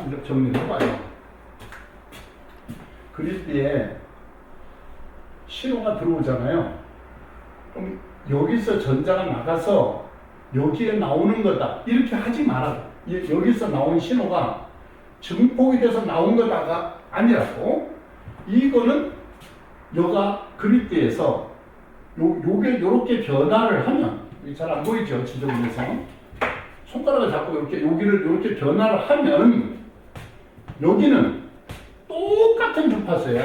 이제 정리해봐요. 그리스에 신호가 들어오잖아요. 그럼 여기서 전자가 나가서 여기에 나오는 거다 이렇게 하지 말아요. 여기서 나온 신호가 증폭이 돼서 나온 거다가 아니라고. 이거는 여가 그리드에서 요게 요렇게 변화를 하면, 잘 안 보이죠? 지도에서 손가락을 잡고 이렇게 여기를 이렇게 변화를 하면 여기는 똑같은 주파수예요.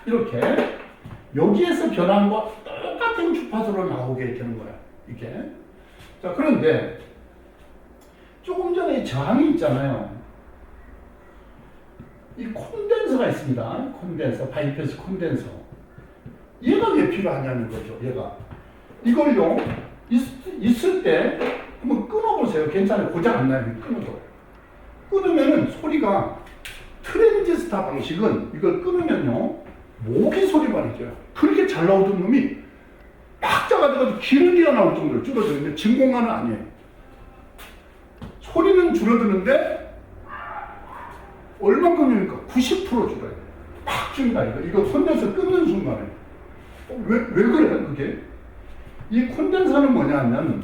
이렇게 여기에서 변한 거 똑같은 주파수로 나오게 되는 거야. 이게. 자, 그런데 조금 전에 저항이 있잖아요. 이 콘덴서가 있습니다. 콘덴서, 바이패스 콘덴서. 얘가 왜 필요하냐는 거죠. 얘가. 이걸요, 있을 때 한번 끊어보세요. 괜찮아요. 고장 안 나요. 끊어도. 끊으면은 소리가, 트랜지스타 방식은 이걸 끊으면요, 모기 소리가 나죠. 그렇게 잘 나오던 놈이 박자가 돼가지고 길게 나올 정도로 줄어드는데 진공관은 아니에요. 소리는 줄어드는데 얼만큼입니까? 90% 줄어요. 팍 준다 이거. 이거 콘덴서 끊는 순간에. 왜 그래요 그게? 이 콘덴서는 뭐냐면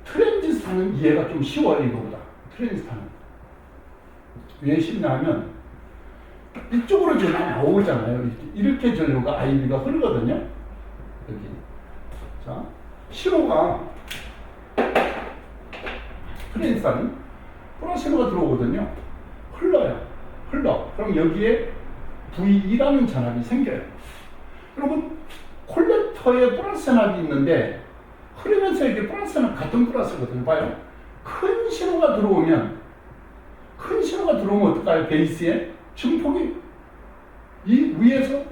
트랜지스타는 이해가 좀 쉬워요 이거보다. 트랜지스타는 왜 쉽냐면 이쪽으로 전류가 나오잖아요. 이렇게 전류가 IB가 흐르거든요. 여기. 자, 신호가 트랜지스타는 플러스 신호가 들어오거든요. 흘러. 그럼 여기에 V2라는 전압이 생겨요. 여러분, 콜렉터에 플러스 전압이 있는데 흐르면서 이게 플러스는 같은 플러스거든요. 봐요. 큰 신호가 들어오면 어떨까요? 베이스에 증폭이 이 위에서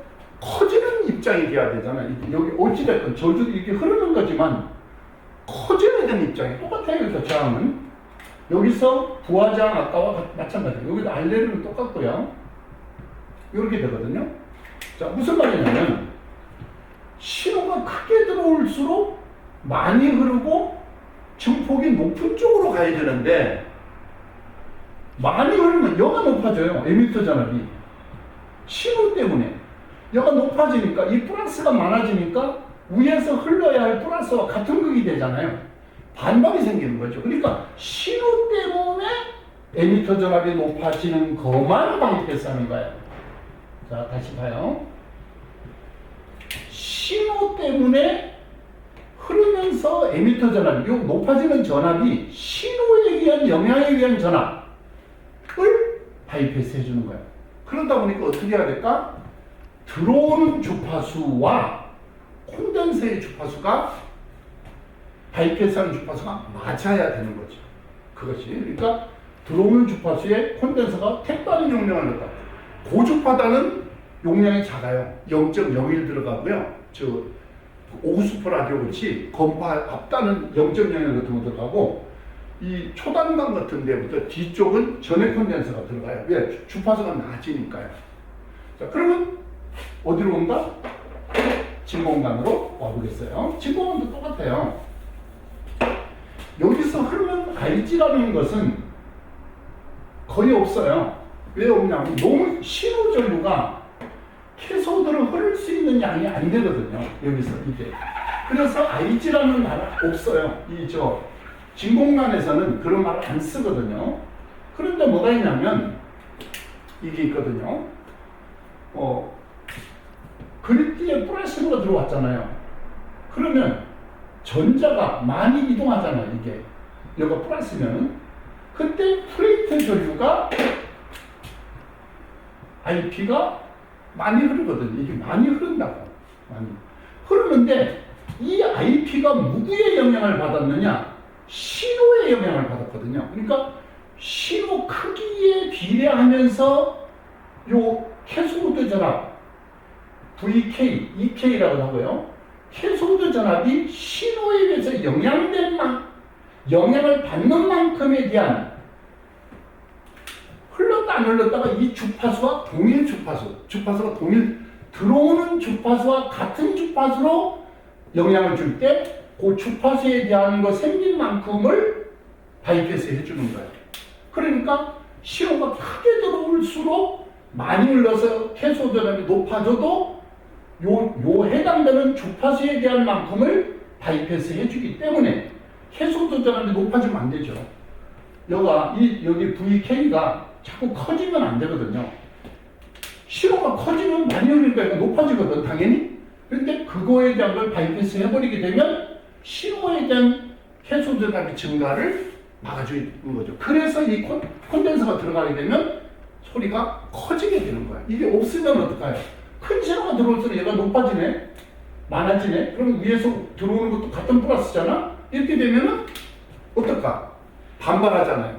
커지는 입장이 돼야 되잖아요. 여기 어찌됐든 저주도 이렇게 흐르는 거지만 커져야 되는 입장이 똑같아요. 그래서 저항은 여기서 부하저항 아까와 마찬가지예요. 여기도 알레르는 똑같고요. 이렇게 되거든요. 자, 무슨 말이냐면 신호가 크게 들어올수록 많이 흐르고 증폭이 높은 쪽으로 가야 되는데 많이 흐르면 여가 높아져요. 에미터 전압이. 신호 때문에 여가 높아지니까 이 플러스가 많아지니까 위에서 흘러야 할 플러스와 같은 극이 되잖아요. 반박이 생기는 거죠. 그러니까 신호 때문에 에미터 전압이 높아지는 것만 바이패스하는 거예요. 자, 다시 봐요. 신호 때문에 흐르면서 에미터 전압이, 요 높아지는 전압이 신호에 의한 영향에 의한 전압을 바이패스 해주는 거예요. 그러다 보니까 어떻게 해야 될까? 들어오는 주파수와 콘덴서의 주파수가 바이패스하는 주파수가 맞아야 되는 거죠. 그것이. 그러니까 들어오는 주파수에 콘덴서가 택다른 용량을 넣다. 고주파다는 용량이 작아요. 0.01 들어가고요. 저 오수퍼 라디오 같이 건파 앞단은 0.01 같은 거 들어가고 이 초단관 같은 데부터 뒤쪽은 전해 콘덴서가 들어가요. 왜? 주파수가 낮으니까요. 자, 그러면 어디로 온다? 진공관으로 와보겠어요. 진공관도 똑같아요. 여기서 흐르는 IG라는 것은 거의 없어요. 왜 없냐면 너무 신호 전류가 캐소드로 흐를 수 있는 양이 안 되거든요. 여기서 이게. 그래서 IG라는 말 없어요. 진공관에서는 그런 말 안 쓰거든요. 그런데 뭐가 있냐면 이게 있거든요. 그리드에 플러스가 들어왔잖아요. 그러면 전자가 많이 이동하잖아요. 이게 여기가 플러스면은 그때 플레이트 전류가 IP가 많이 흐르거든요. 이게 많이 흐른다고. 많이 흐르는데 이 IP가 누구의 영향을 받았느냐? 신호의 영향을 받았거든요. 그러니까 신호 크기에 비례하면서 요 캐소드 전압 VK, EK라고 하고요. 캐소드 전압이 신호에 의해서 영향을 받는 만큼에 대한 흘렀다 안 흘렀다가 이 주파수와 동일 주파수가 동일 들어오는 주파수와 같은 주파수로 영향을 줄 때 그 주파수에 대한 거 생긴 만큼을 바이패스 해주는 거예요. 그러니까 신호가 크게 들어올수록 많이 흘러서 해소 전압이 높아져도 요 해당되는 주파수에 대한 만큼을 바이패스 해주기 때문에 해소 전압이 높아지면 안 되죠. 여기 VK가 자꾸 커지면 안 되거든요. 신호가 커지면 많이 흐르니까 이거 높아지거든, 당연히. 그런데 그거에 대한 걸 바이패스 해버리게 되면 신호에 대한 해소 전압의 증가를 막아주는 거죠. 그래서 이 콘덴서가 들어가게 되면 소리가 커지게 되는 거야. 이게 없으면 어떡해요? 큰 신호가 들어올수록 얘가 높아지네? 많아지네? 그럼 위에서 들어오는 것도 같은 플러스잖아? 이렇게 되면은 어떨까? 반발하잖아요.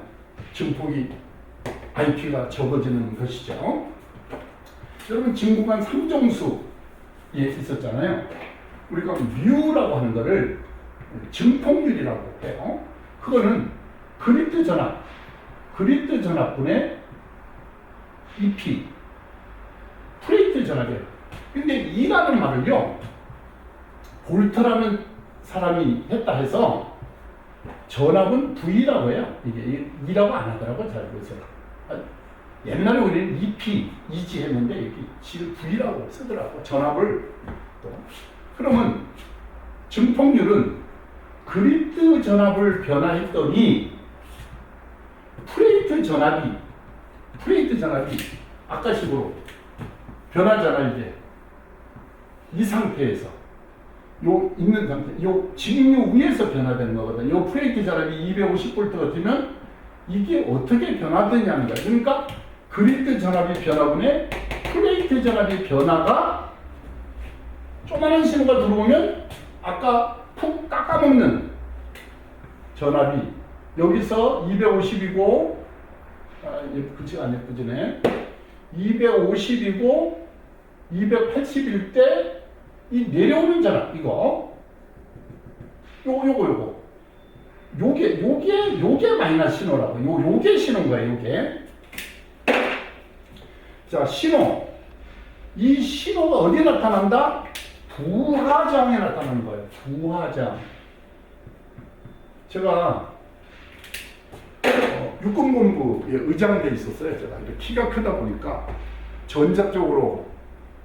증폭이 IP가 적어지는 것이죠. 여러분 진공관 3정수에 있었잖아요. 우리가 뮤라고 하는 거를 증폭률이라고 해요. 그거는 그리드 전압분의 EP, 프레이트 전압이에요. 근데 E라는 말을요, 볼트라는 사람이 했다 해서 전압은 V라고 해요. 이게 E라고 안 하더라고요, 잘 그래서. 옛날에 우리는 EP, EG 했는데 여기 지금 V라고 쓰더라고요. 전압을 또. 그러면 증폭률은 그리드 전압을 변화했더니 프레이트 전압이 아까 식으로 변하잖아. 이제 이 상태에서 있는 상태, 지금 위에서 변화되는 거거든. 프레이트 전압이 250V 같으면 이게 어떻게 변화되냐는 거야. 그러니까 그리드 전압이 변화분에 프레이트 전압의 변화가 조그마한 신호가 들어오면 아까 푹 깎아먹는 전압이 여기서 250이고 그치가 안 예쁘지네. 250이고 280일 때 이 내려오는 전압 이거 요게 마이너스 신호라고. 요게 신호인 거야. 요게. 자, 신호. 이 신호가 어디에 나타난다? 부하장에 나타나는 거예요. 부하장. 제가 육군본부에 의장돼 있었어요. 제가 키가 크다 보니까 전자 쪽으로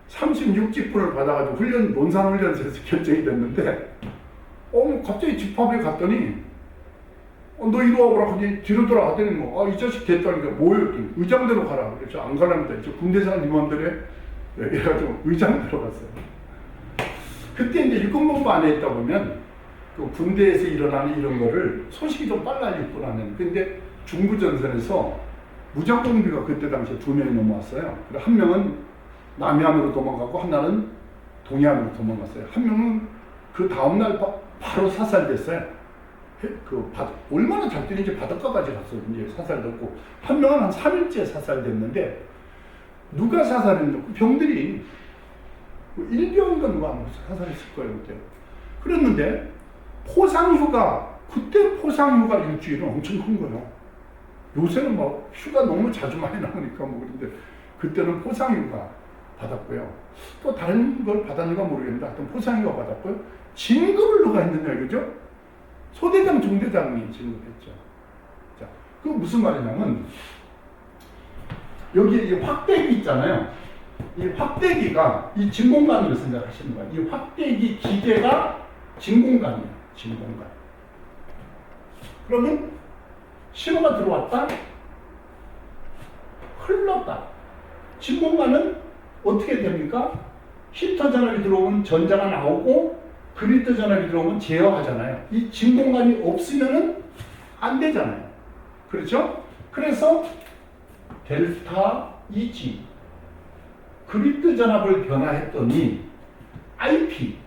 36직분을 받아가지고 논산훈련소에서 결정이 됐는데, 갑자기 집합에 갔더니, 너 이리 와보라 하더니 뒤로 돌아가더니 이 자식 됐다니까 뭐예요? 의장대로 가라. 그래서 안 가랍니다. 저 군대장 임원들의 이래가지고 의장대로 갔어요. 그때 이제 육군본부 안에 있다 보면 그 군대에서 일어나는 이런 거를 소식이 좀 빨라질 줄 아는. 근데 중부전선에서 무장공비가 그때 당시에 2명이 넘어왔어요. 한 명은 남해안으로 도망가고 하나는 동해안으로 도망갔어요. 한 명은 그 다음날 바로 사살됐어요. 얼마나 잘 뛰는지 바닷가까지 갔어요. 이제 사살됐고, 한 명은 한 3일째 사살됐는데, 누가 사살했는지, 병들이, 일병인가 누가 사살했을 거예요, 그때. 그랬는데, 그때 포상휴가 일주일은 엄청 큰 거예요. 요새는 휴가 너무 자주 많이 나오니까 그런데, 그때는 포상휴가 받았고요. 또 다른 걸 받았는가 모르겠는데, 하여튼 포상휴가 받았고요. 진급을 누가 했느냐, 그죠? 소대장, 중대장이 진급했죠. 자, 그 무슨 말이냐면, 여기 이 확대기 있잖아요. 이 확대기가 이 진공관으로 생각하시는 거예요. 이 확대기 기계가 진공관이에요. 진공관. 그러면 신호가 들어왔다, 흘렀다. 진공관은 어떻게 됩니까? 히터 전압이 들어오면 전자가 나오고 그리드 전압이 들어오면 제어하잖아요. 이 진공관이 없으면은 안 되잖아요. 그렇죠? 그래서 델타 EG 그리드 전압을 변화했더니 IP,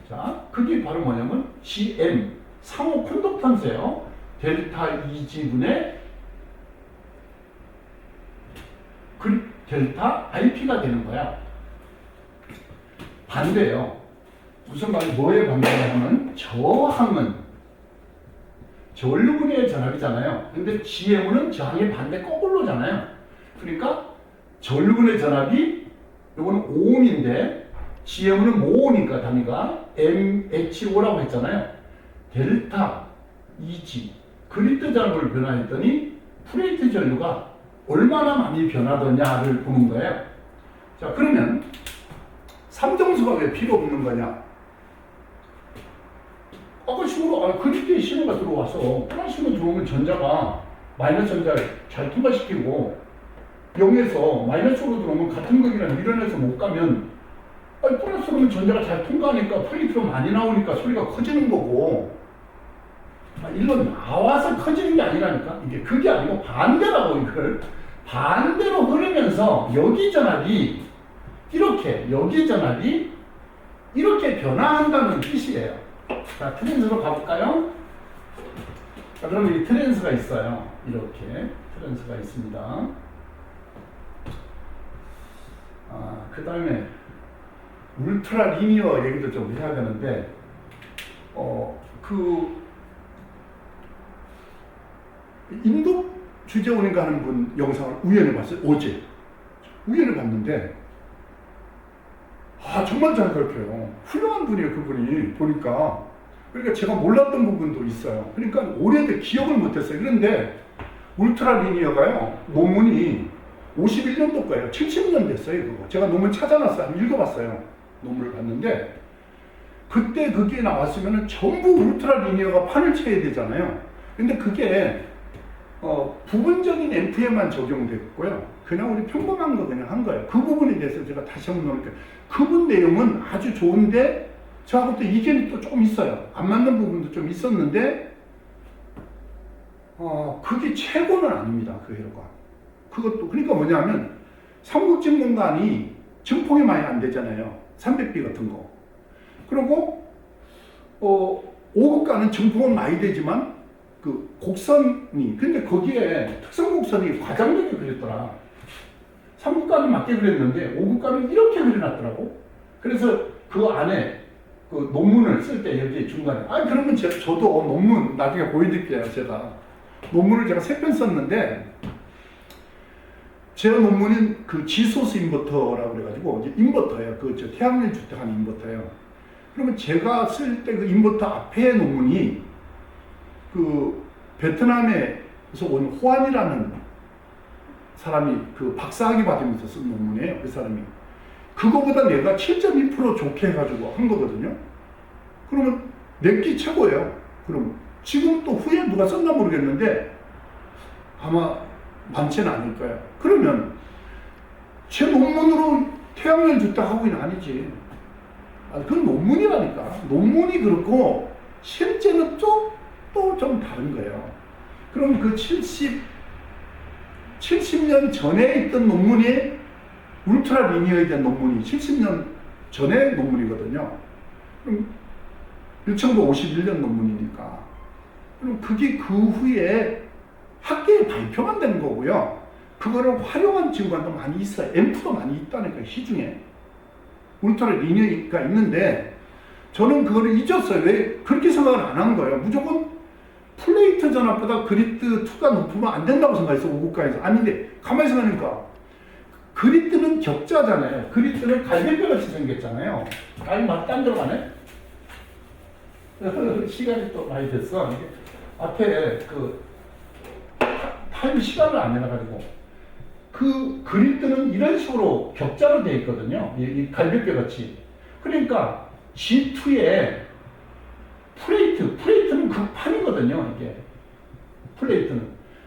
자, 그게 바로 뭐냐면 GM 상호 컨덕턴스예요. 델타 EG분의 델타 IP가 되는 거야. 반대예요. 무슨 말이 뭐에 반대냐면 저항은 전류분의 전압이잖아요. 근데 GM은 저항의 반대 거꾸로잖아요. 그러니까 전류분의 전압이 이거는 5ohm인데 GM은 모오니까 단위가 MHO라고 했잖아요. 델타 EG 그리드 전압을 변화했더니 플레이트 전류가 얼마나 많이 변하더냐를 보는 거예요. 자, 그러면 삼정수가 왜 필요 없는 거냐? 아까 식으로 그리드에 신호가 들어와서 플러스 신호 들어오면 전자가 마이너스 전자를 잘 통과시키고 0에서 마이너스로 들어오면 같은 거리랑 밀어내서 못 가면 플러스로는 전자가 잘 통과하니까 플레이트가 많이 나오니까 소리가 커지는 거고 일로 나와서 커지는 게 아니라니까. 이게 그게 아니고 반대라고. 이걸 반대로 흐르면서 여기 전압이 이렇게 여기 전압이 이렇게 변화한다는 뜻이에요. 자, 트랜스로 가볼까요? 자, 그러면 이 트랜스가 있어요. 이렇게 트랜스가 있습니다. 그 다음에 울트라 리니어 얘기도 좀 해야 되는데 인도 주재원인가 하는 분 영상을 우연히 봤어요. 어제 우연히 봤는데 정말 잘 가르쳐요. 훌륭한 분이에요. 그분이 보니까. 그러니까 제가 몰랐던 부분도 있어요. 그러니까 오래돼 기억을 못했어요. 그런데 울트라 리니어가요, 논문이 51년도 거예요. 70년 됐어요. 그거 제가 논문 찾아놨어요. 한번 읽어봤어요. 논문을 봤는데 그때 그게 나왔으면 전부 울트라 리니어가 판을 쳐야 되잖아요. 근데 그게 부분적인 앰프에만 적용됐고요. 그냥 우리 평범한 거 그냥 한 거예요. 그 부분에 대해서 제가 다시 한번 놓을게요. 그분 내용은 아주 좋은데 저하고 또 이견이 또 조금 있어요. 안 맞는 부분도 좀 있었는데 그게 최고는 아닙니다. 그 회로가. 그것도 그러니까 뭐냐면 삼국진 공간이 증폭이 많이 안 되잖아요. 300B 같은 거. 그리고 5급가는 증폭은 많이 되지만 그 곡선이 근데 거기에 특성 곡선이 과장되게 그렸더라. 3급가는 맞게 그렸는데 5급가는 이렇게 그려놨더라고. 그래서 그 안에 그 논문을 쓸 때 여기 중간에 그러면 저도 논문 나중에 보여드릴게요. 제가 논문을 제가 3편 썼는데 제 논문은 그 G소스 인버터라고 그래가지고 이제 인버터예요. 그 태양열 주택하는 인버터예요. 그러면 제가 쓸 때 그 인버터 앞에 논문이 그 베트남에서 온 호안이라는 사람이 그 박사학위 받으면서 쓴 논문이에요. 그 사람이 그거보다 내가 7.2% 좋게 해가지고 한 거거든요. 그러면 내기 최고예요. 그럼 지금 또 후에 누가 썼나 모르겠는데 아마 많지는 않을 거예요. 그러면 제 논문으로 태양열 주택하고는 아니지. 그건 논문이라니까. 논문이 그렇고 실제는 또 좀 다른 거예요. 그럼 그 70년 전에 있던 논문이 울트라 리니어에 대한 논문이 70년 전에 논문이거든요. 그럼 1951년 논문이니까. 그럼 그게 그 후에 학계에 발표만 되는 거고요. 그거를 활용한 증거도 많이 있어요. 앰프도 많이 있다니까, 시중에. 울트라 리니어가 있는데, 저는 그거를 잊었어요. 왜? 그렇게 생각을 안 한 거예요. 무조건 플레이트 전압보다 그리드 2가 높으면 안 된다고 생각했어, 5국가에서. 아닌데, 가만히 생각하니까, 그리드는 격자잖아요. 그리드는 갈비뼈같이 생겼잖아요. 딴 데로 가네? 시간이 또 많이 됐어. 앞에 타임 시간을 안 내놔가지고. 그 그리드는 이런 식으로 격자로 되어 있거든요. 이 갈비뼈같이. 그러니까 G2에 플레이트는 그 판이거든요. 이게 플레이트는.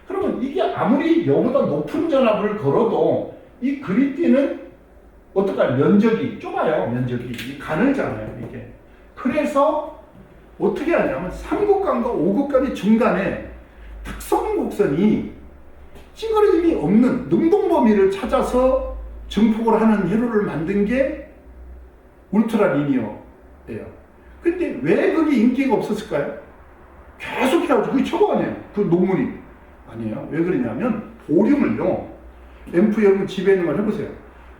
그러면 이게 아무리 여보다 높은 전압을 걸어도 이 그리드는 어떡할 면적이 좁아요. 면적이 가늘잖아요. 이게. 그래서 어떻게 하냐면 3국간과 5국간의 중간에 특성 곡선이 찌그러짐이 없는 능동 범위를 찾아서 증폭을 하는 회로를 만든 게 울트라 리니어예요. 근데 왜 그게 인기가 없었을까요? 계속 해가지고 그게 최고 아니에요. 그 논문이. 아니에요. 왜 그러냐면 볼륨을요. 앰프 여러분 집에 있는 걸 해보세요.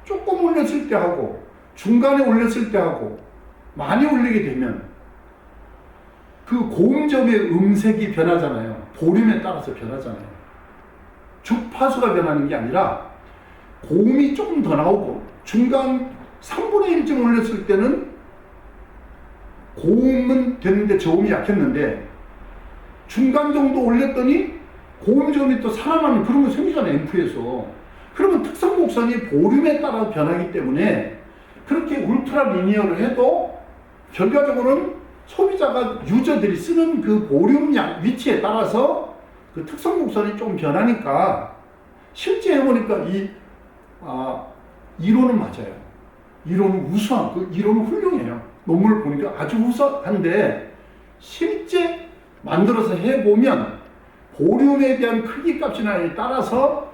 조금 올렸을 때 하고 중간에 올렸을 때 하고 많이 올리게 되면 그 고음점의 음색이 변하잖아요. 볼륨에 따라서 변하잖아요. 주파수가 변하는 게 아니라 고음이 조금 더 나오고 중간 3분의 1쯤 올렸을 때는 고음은 됐는데 저음이 약했는데 중간 정도 올렸더니 고음점이 또 살아나는 그런 거 생기잖아요, 앰프에서. 그러면 특성 곡선이 볼륨에 따라 변하기 때문에 그렇게 울트라 리니어를 해도 결과적으로는 소비자가 유저들이 쓰는 그 볼륨 위치에 따라서 그 특성 곡선이 좀 변하니까 실제 해보니까 이론은 맞아요. 이론은 우수한, 그 이론은 훌륭해요. 논문을 보니까 아주 우수한데 실제 만들어서 해보면 볼륨에 대한 크기 값이나 따라서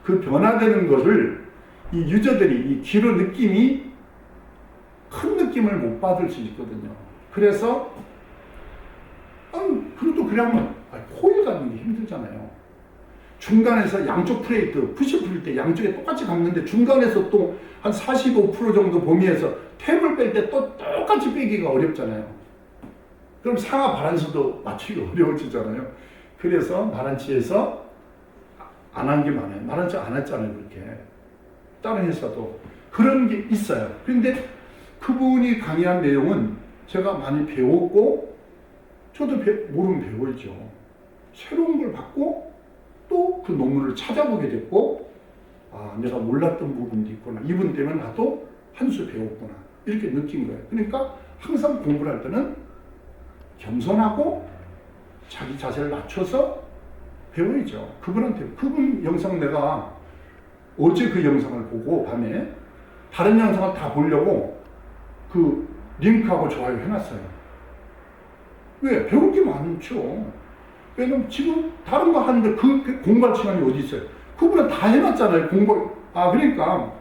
그 변화되는 것을 이 유저들이 이 귀로 느낌이 큰 느낌을 못 받을 수 있거든요. 그래서 그래도 그냥 코일 갖는 게 힘들잖아요. 중간에서 양쪽 플레이트 푸시 풀 때 양쪽에 똑같이 감는데 중간에서 또 한 45% 정도 범위에서 탭을 뺄 때 또 똑같이 빼기가 어렵잖아요. 그럼 상하 바란스도 맞추기 어려워지잖아요. 그래서 마란치에서 안 한 게 많아요. 마란치 안 했잖아요, 그렇게. 다른 회사도 그런 게 있어요. 그런데 그분이 강의한 내용은 제가 많이 배웠고 저도 모르면 배워야죠. 새로운 걸 받고 또 그 논문을 찾아보게 됐고 내가 몰랐던 부분도 있구나. 이분 때문에 나도 한 수 배웠구나. 이렇게 느낀 거예요. 그러니까 항상 공부를 할 때는 겸손하고 자기 자세를 낮춰서 배워야죠. 그분 영상 내가 어제 그 영상을 보고 밤에 다른 영상을 다 보려고 그 링크하고 좋아요 해놨어요. 왜? 배울 게 많죠. 왜냐면 지금 다른 거 하는데 그 공부할 시간이 어디 있어요? 그분은 다 해놨잖아요. 그러니까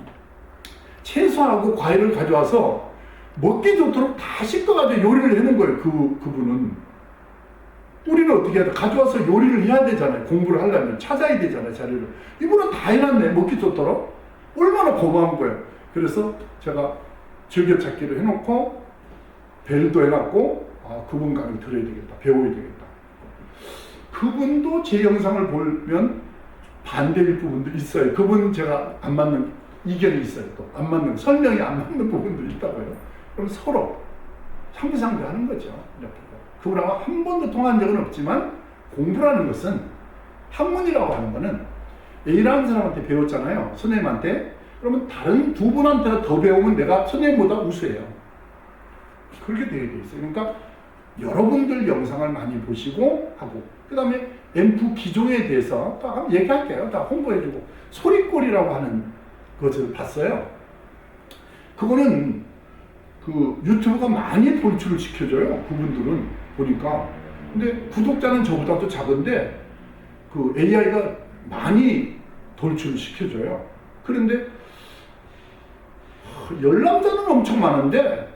채소하고 과일을 가져와서 먹기 좋도록 다 씻어가지고 요리를 해놓은 거예요. 그분은. 우리는 어떻게 해야 돼? 가져와서 요리를 해야 되잖아요. 공부를 하려면 찾아야 되잖아요. 자료를. 이분은 다 해놨네. 먹기 좋도록. 얼마나 고마운 거예요. 그래서 제가 즐겨찾기로 해놓고 벨도 해놨고 그분 강의 들어야 되겠다. 배워야 되겠다. 그분도 제 영상을 보면 반대일 부분도 있어요. 그분 제가 안 맞는 이견이 있어요. 또 안 맞는 설명이 안 맞는 부분도 있다고요. 그럼 서로 상대하는 거죠. 이렇게. 그분하고 한 번도 통한 적은 없지만 공부라는 것은 학문이라고 하는 거는 A라는 사람한테 배웠잖아요. 선생님한테. 그러면 다른 두 분한테 더 배우면 내가 선생님보다 우수해요. 그렇게 되어 있어요. 그러니까 여러분들 영상을 많이 보시고 하고 그 다음에 앰프 기종에 대해서 또 한번 얘기할게요. 다 홍보해주고 소리꼴이라고 하는 것을 봤어요. 그거는 그 유튜브가 많이 돌출을 시켜줘요. 그분들은 보니까. 근데 구독자는 저보다도 작은데 그 AI가 많이 돌출을 시켜줘요. 그런데 열람자는 엄청 많은데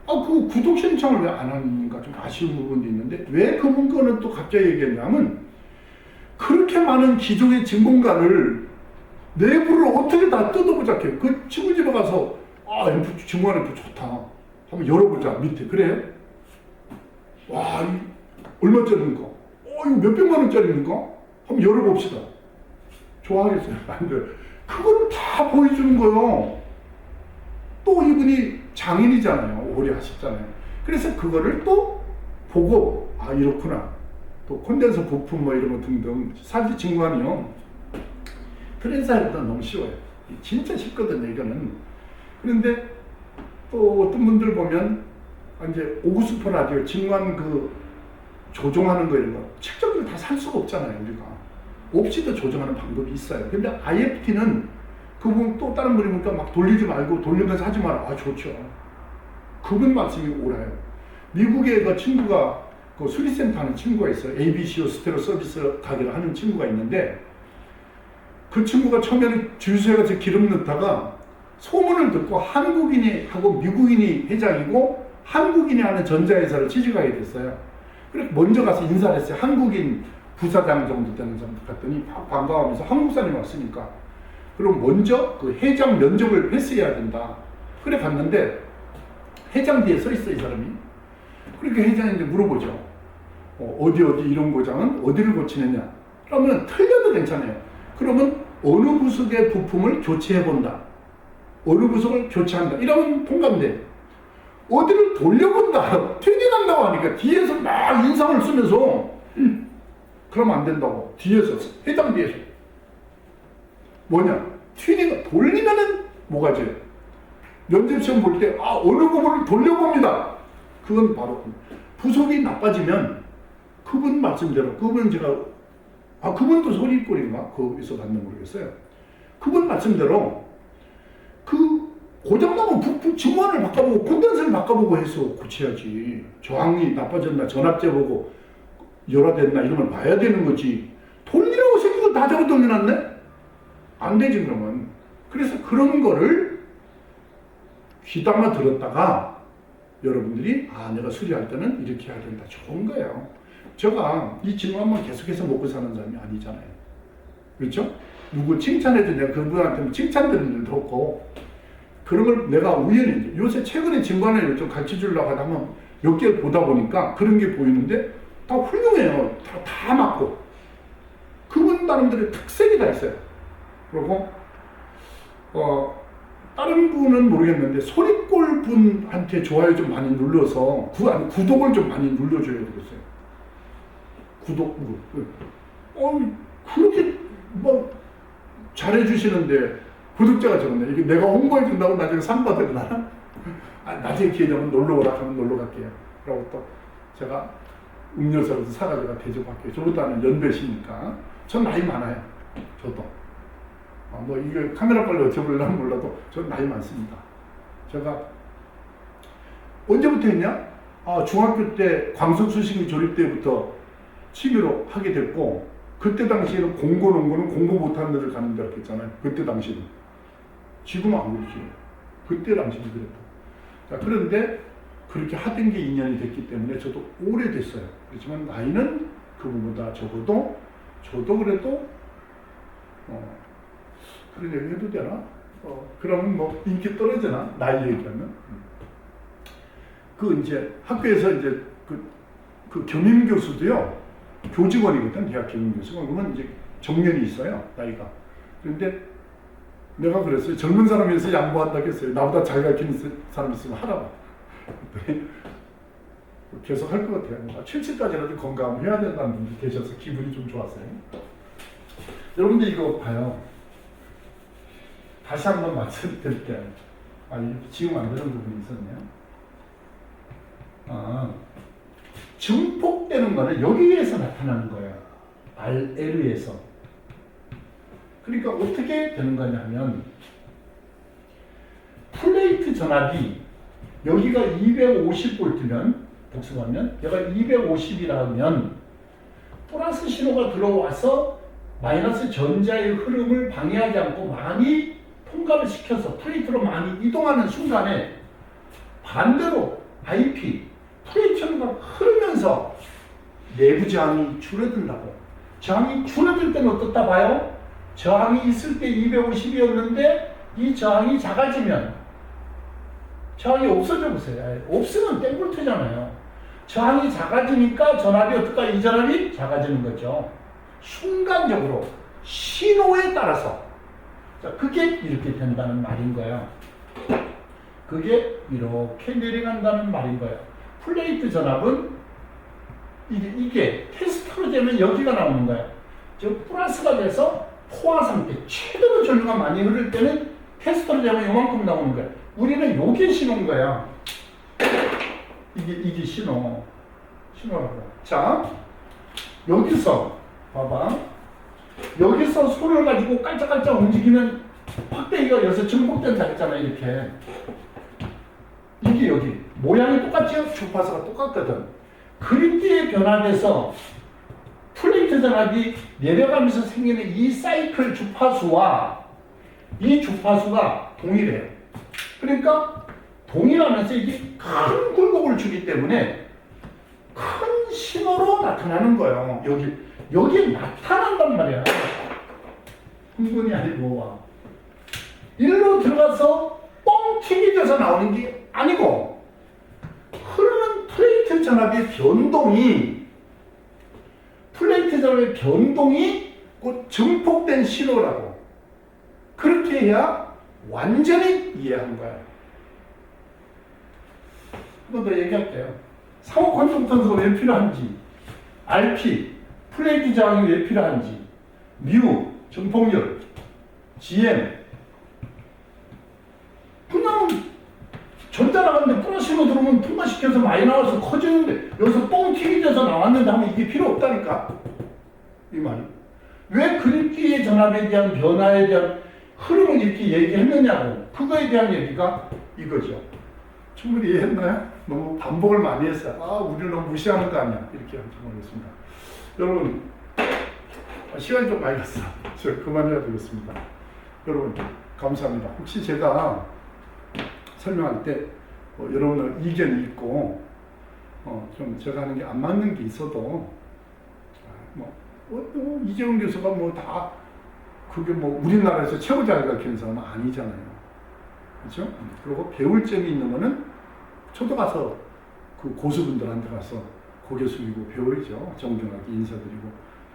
그 구독 신청을 왜 안 하는가 좀 아쉬운 부분도 있는데 왜 그분 거는 또 갑자기 얘기했냐면 그렇게 많은 기종의 진공관을 내부를 어떻게 다 뜯어보자 해요. 그 친구 집에 가서 앰프 진공관 앰프 좋다 한번 열어보자 밑에 그래요? 와 얼마짜리입니까? 이거 몇백만 원짜리입니까? 한번 열어봅시다. 좋아하겠어요? 안 돼요. 그걸 다 보여주는 거예요. 또 이분이 장인이잖아요. 오래 하셨잖아요. 그래서 그거를 또 보고 이렇구나. 또 콘덴서 부품 뭐 이런 거 등등 사실 진공관이요. 트랜사이보다 너무 쉬워요. 진짜 쉽거든요. 이거는. 그런데 또 어떤 분들 보면 이제 오구스퍼 라디오 진공관 그 조종하는 거 이런 거 측정기를 다 살 수가 없잖아요. 우리가 없이도 조정하는 방법이 있어요. 근데 IFT는 그분 또 다른 분이 보니까 막 돌리지 말고 돌리면서 하지 마라. 좋죠. 그분 말씀이 옳아요. 미국에 그 친구가 그 수리센터 하는 친구가 있어요. ABCO 스테레오 서비스 가게를 하는 친구가 있는데 그 친구가 처음에는 주유소에 가서 기름 넣다가 소문을 듣고 한국인이 하고 미국인이 회장이고 한국인이 하는 전자회사를 취직하게 됐어요. 그래서 먼저 가서 인사를 했어요. 한국인 부사장 정도 되는 사람 갔더니 반가워하면서 한국 사람이 왔으니까 그럼 먼저 그 회장 면접을 패스해야 된다. 그래 갔는데 회장 뒤에 서 있어 이 사람이. 그렇게 회장한테 물어보죠. 어디 이런 고장은 어디를 고치느냐. 그러면 틀려도 괜찮아요. 그러면 어느 부속의 부품을 교체해 본다. 어느 부속을 교체한다. 이러면 통감돼. 어디를 돌려본다. 튜닝한다고 하니까 뒤에서 막 인상을 쓰면서 그러면 안 된다고. 뒤에서, 해당 뒤에서. 뭐냐? 튜닝을 돌리면은 뭐가 지 면접시험 볼 때, 어느 부분을 돌려봅니다. 그건 바로 부속이 나빠지면 그분 말씀대로, 그분 제가, 그분도 소리꼴인가? 거기서 봤는지 모르겠어요. 그분 말씀대로 그 고장나면 증원을 바꿔보고 콘덴서를 바꿔보고 해서 고쳐야지. 저항이 나빠졌나, 전압제 보고 열화됐나 이런 걸 봐야 되는 거지. 돌리라고 생긴 거 다 잡아 돌려놨네? 안 되지 그러면. 그래서 그런 거를 귀담아 들었다가 여러분들이 내가 수리할 때는 이렇게 해야 된다. 좋은 거예요. 제가 이 진로만 계속해서 먹고 사는 사람이 아니잖아요. 그렇죠? 누구 칭찬해도 내가 그분한테 칭찬 드리는 일도 없고, 그런 걸 내가 우연히 요새 최근에 진관을 좀 가르쳐 주려고 하다면 몇 개를 보다 보니까 그런 게 보이는데 다 훌륭해요. 다 맞고. 그분 나름대로 특색이 다 있어요. 그리고 다른 분은 모르겠는데 소리꼴 분한테 좋아요 좀 많이 눌러서 구독을 좀 많이 눌러줘야 되겠어요. 구독 그렇게 뭐 잘해주시는데 구독자가 적었네. 이게 내가 홍보해 준다고 나중에 상 받으려나? 나중에 기회 되면 놀러 오라 하면 놀러 갈게요. 그리고 또 제가 음료수라도 사가지고 대접할게요. 저보다는 연배시니까. 전 나이 많아요. 저도. 뭐 이게 카메라 빨리 어쩌려면 몰라도 전 나이 많습니다. 제가 언제부터 했냐? 중학교 때 광석수신기 조립 때부터 취미로 하게 됐고, 그때 당시에는 농구는 공부 못하는 데를 가는 데라고 했잖아요. 그때 당시는. 지금은 안 그러지. 그때 당시는 그랬다. 자, 그런데 그렇게 하던 게 2년이 됐기 때문에 저도 오래됐어요. 그렇지만 나이는 그분보다 적어도 저도 그래도 그런 얘기 해도 되나? 그러면 뭐 인기 떨어지나? 나이 얘기하면. 이제 학교에서 이제 그 겸임교수도요, 교직원이거든, 대학 겸임교수가. 그러면 이제 정년이 있어요, 나이가. 그런데 내가 그랬어요. 젊은 사람에서 양보한다고 했어요. 나보다 잘 가르치는 사람 있으면 하라고. 계속 할 것 같아요. 70까지라도 건강해야 된다는 분이 계셔서 기분이 좀 좋았어요. 여러분들 이거 봐요. 다시 한번 말씀드릴게요. 지금 안 되는 부분이 있었네요. 증폭되는 거는 여기에서 나타나는 거예요. RL에서. 그러니까 어떻게 되는 거냐 하면, 플레이트 전압이 여기가 250V면, 복습하면 얘가 250이라면 플러스 신호가 들어와서 마이너스 전자의 흐름을 방해하지 않고 많이 통과를 시켜서 플레이트로 많이 이동하는 순간에 반대로 IP, 플레이트가 흐르면서 내부 저항이 줄어든다고. 저항이 줄어들 때는 어떻다 봐요? 저항이 있을 때 250이었는데 이 저항이 작아지면, 저항이 없어져 보세요. 없으면 땡볼트잖아요. 저항이 작아지니까 전압이 어떨까? 이 전압이 작아지는 거죠. 순간적으로 신호에 따라서. 자, 그게 이렇게 된다는 말인 거예요. 그게 이렇게 내려간다는 말인 거예요. 플레이트 전압은 이게 테스트로 되면 여기가 나오는 거예요. 즉 플러스가 돼서 포화 상태, 최대로 전류가 많이 흐를 때는 테스트로 되면 요만큼 나오는 거예요. 우리는 요게 신호인 거야. 이게 신호라고. 자, 여기서 봐봐. 여기서 손을 가지고 깔짝깔짝 움직이면 확대기가 여기서 증폭된다 했잖아. 이렇게. 이게 여기 모양이 똑같죠? 주파수가 똑같거든. 그림자에 변화돼서 플레이트 전압이 내려가면서 생기는 이 사이클 주파수와 이 주파수가 동일해요. 그러니까 동일하면서 이게 큰 굴곡을 주기 때문에 큰 신호로 나타나는 거예요. 여기에 나타난단 말이야. 흥분이 아니고 일로 들어가서 뻥 튀겨져서 나오는 게 아니고, 흐르는 플레이트 전압의 변동이 곧 증폭된 신호라고. 그렇게 해야 완전히 이해한 거야. 한 번 더 얘기할게요. 상호 콘덕턴스가 왜 필요한지, RP, 플레이트 저항이 왜 필요한지, 뮤, 전폭력, GM, 그냥 전자 나갔는데 플러스로 들어오면 통과시켜서 많이 나와서 커지는데 여기서 뻥 튀겨져서 나왔는데 하면 이게 필요 없다니까. 이 말이. 왜 글귀의 전압에 대한 변화에 대한 흐름을 이렇게 얘기했느냐고. 그거에 대한 얘기가 이거죠. 충분히 이해했나요? 너무 반복을 많이 했어요. 아, 우리는 너무 무시하는 거 아니야. 이렇게 할지 모르겠습니다. 여러분, 시간이 좀 많이 갔어. 제가 그만해야 되겠습니다. 여러분, 감사합니다. 혹시 제가 설명할 때 여러분의 이견이 있고 좀 제가 하는 게 안 맞는 게 있어도 이재용 교수가 뭐 다 그게 뭐 우리나라에서 최고 잘 가르치는 사람은 아니잖아요. 그렇죠? 그리고 배울 점이 있는 거는 저도 가서 그 고수분들한테 가서 고개 숙이고 배우죠. 정중하게 인사드리고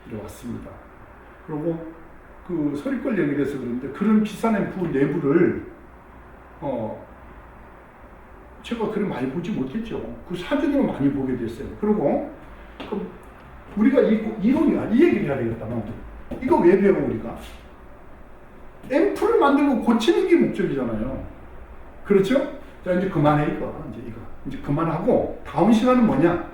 이래왔습니다. 그리고 그 소리걸 얘기를 해서 그런데 그런 비싼 앰프 내부를 제가 그리 많이 보지 못했죠. 그 사진으로 많이 보게 됐어요. 그리고 우리가 이론이야. 이 얘기를 해야 되겠다. 이거 왜 배워 우리가? 앰프를 만들고 고치는 게 목적이잖아요. 그렇죠? 자, 이제 그만해 이거. 이제 그만하고 다음 시간은 뭐냐?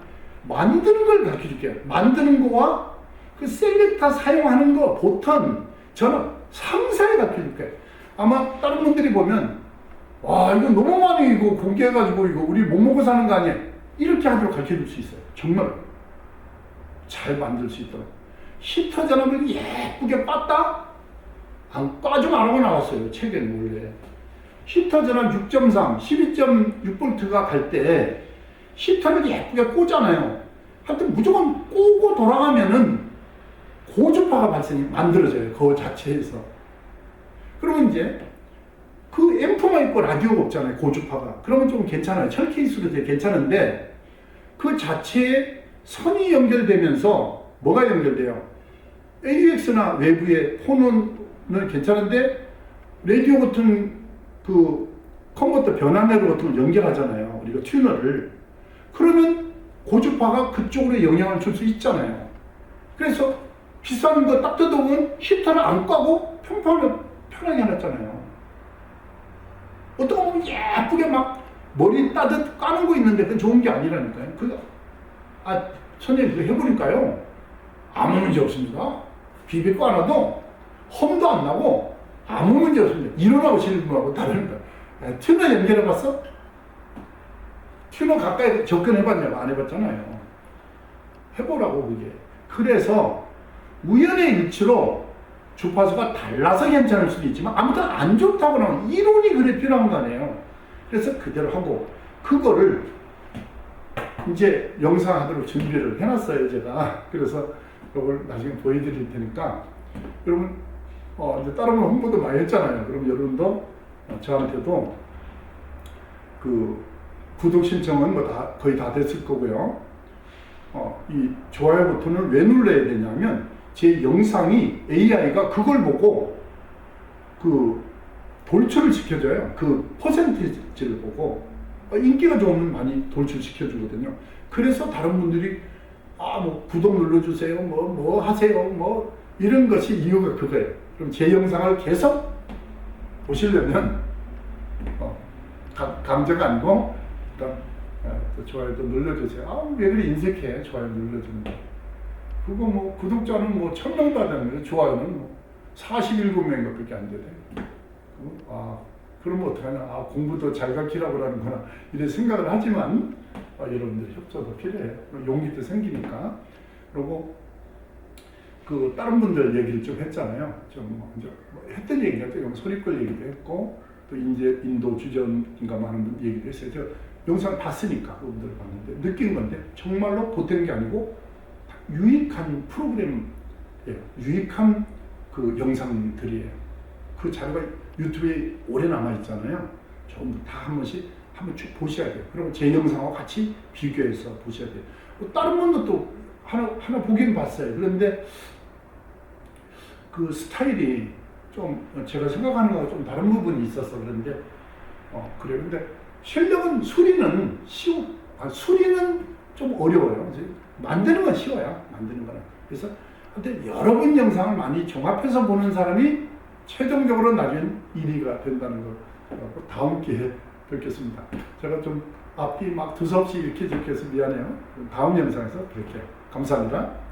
만드는 걸 가르쳐 줄게요. 만드는 거와 그 셀렉터 사용하는 거 보통 저는 상세히 가르쳐 줄게요. 아마 다른 분들이 보면 와, 이거 너무 많이 이거 공개해가지고 이거 우리 못 먹고 사는 거 아니야? 이렇게 하도록 가르쳐 줄 수 있어요. 정말 잘 만들 수 있도록. 히터 전압을 예쁘게 빻다? 빻지 말라고 나왔어요. 책에 원래. 히터 전압 6.3, 12.6V가 갈 때 히터를 예쁘게 꽂잖아요. 하여튼 무조건 꼬고 돌아가면은 고주파가 만들어져요. 그 자체에서. 그러면 이제 그 앰프만 있고 라디오가 없잖아요. 고주파가. 그러면 좀 괜찮아요. 철 케이스로 되게 괜찮은데 그 자체에 선이 연결되면서 뭐가 연결돼요? AUX나 외부의 폰은 괜찮은데 라디오 같은 그 컨버터 변환레로 같은 걸 연결하잖아요. 우리가 튜너를. 그러면 고주파가 그쪽으로 영향을 줄 수 있잖아요. 그래서 비싼 거 딱 뜯어보면 히터를 안 까고 편하게 해놨잖아요. 어떤 거 보면 예쁘게 막 머리 따뜻 까는 거 있는데 그건 좋은 게 아니라니까요. 선생님 그거 해보니까요. 아무 문제 없습니다. 비비고 안 와도 험도 안 나고 아무 문제 없습니다. 이론하고 실험하고 다릅니다. 튜너 연결해봤어? 튜너 가까이 접근해봤냐고? 안 해봤잖아요. 해보라고 그게. 그래서 우연의 일치로 주파수가 달라서 괜찮을 수도 있지만 아무튼 안 좋다고 나오면 이론이 그래 필요한 거 아니에요. 그래서 그대로 하고 그거를 이제 영상 하도록 준비를 해놨어요 제가. 그래서 이걸 나중에 보여드릴 테니까 여러분 이제 다른 분 홍보도 많이 했잖아요. 그럼 여러분도 저한테도 그 구독 신청은 뭐 거의 다 됐을 거고요. 이 좋아요 버튼을 왜 눌러야 되냐면 제 영상이 AI가 그걸 보고 그 돌출을 시켜줘요. 그 퍼센티지를 보고 인기가 좋으면 많이 돌출시켜주거든요. 그래서 다른 분들이 뭐 구독 눌러주세요, 뭐 하세요, 뭐 이런 것이 이유가 그거예요. 그럼 제 영상을 계속 보시려면 강제가 아니고 일단 좋아요도 눌러주세요. 왜 그래 인색해? 좋아요 눌러주는 거. 그거 뭐 구독자는 뭐 1000명도 안 되는데 좋아요는 뭐 47명밖에 안 되네. 그러면 어떡하냐? 공부도 잘 가르치라고 하는구나. 이런 생각을 하지만 여러분들 협조도 필요해. 용기도 생기니까. 그리고 그 다른 분들 얘기를 좀 했잖아요. 좀 이제 했던 얘기가 또 소리걸 얘기도 했고 또 이제 인도 주전인가 많은 분 얘기도 했어요. 제가 영상 봤으니까 그분들 봤는데 느낀 건데 정말로 보탠 게 아니고 유익한 프로그램이에요. 유익한 그 영상들이에요. 그 자료가 유튜브에 오래 남아 있잖아요. 전부 다 한 번씩 한번 쭉 보셔야 돼요. 그리고 제 영상하고 같이 비교해서 보셔야 돼요. 다른 분도 또 하나 보긴 봤어요. 그런데 그 스타일이 좀 제가 생각하는 거와 좀 다른 부분이 있어서 그런데 그래요. 근데 실력은 수리는 좀 어려워요. 이제 만드는 건 쉬워요. 만드는 거는. 그래서 근데 여러 번 영상을 많이 종합해서 보는 사람이 최종적으로 나중에 1위가 된다는 걸 다음 기회에 뵙겠습니다. 제가 좀 앞뒤 막 두서없이 이렇게 적혀서 미안해요. 다음 영상에서 뵐게요. 감사합니다.